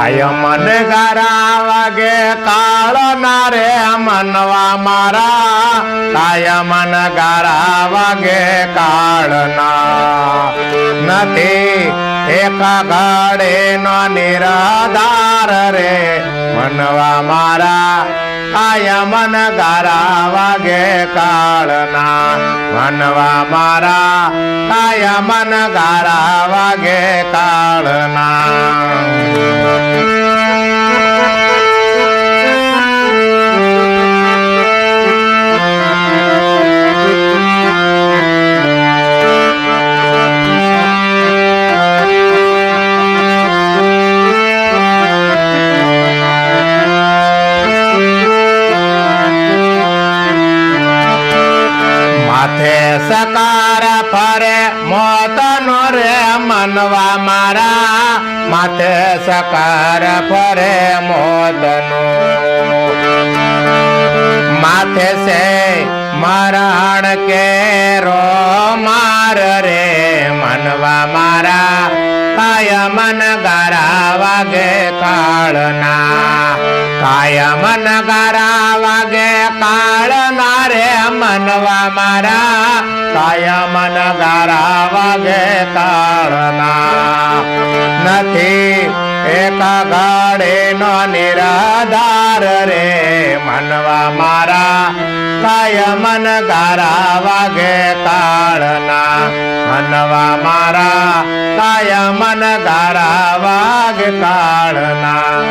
કાય મન ગારા વાગે કાળ ના રે મનવા મારા કાય મન ગારા વાગે કાળ ના નથી એક ઘડે નો નિરાધાર રે મનવા મારા કાય મન ગારા વાગે કાળ ના મનવા મારા કાય મન ગારા વાગે કાળ ના માથે સકાર ફરે મોત નો રે મનવા મારા માથે સકાર ફરે મોત નો માથે સે મરણ કે રો માર રે મનવા મારા કાય મન ગારા વાગે કાળ ના કાય મન ગારા વાગે કાળ ના રે મનવા મારા કાય મન ગારા વાગે કાળ ના નથી એક ગાડે નો નિરાધાર રે મનવા મારા કાય મન ગારા વાગે કાળ ના મનવા મારા કાય મન ગારા વાગે કાળ ના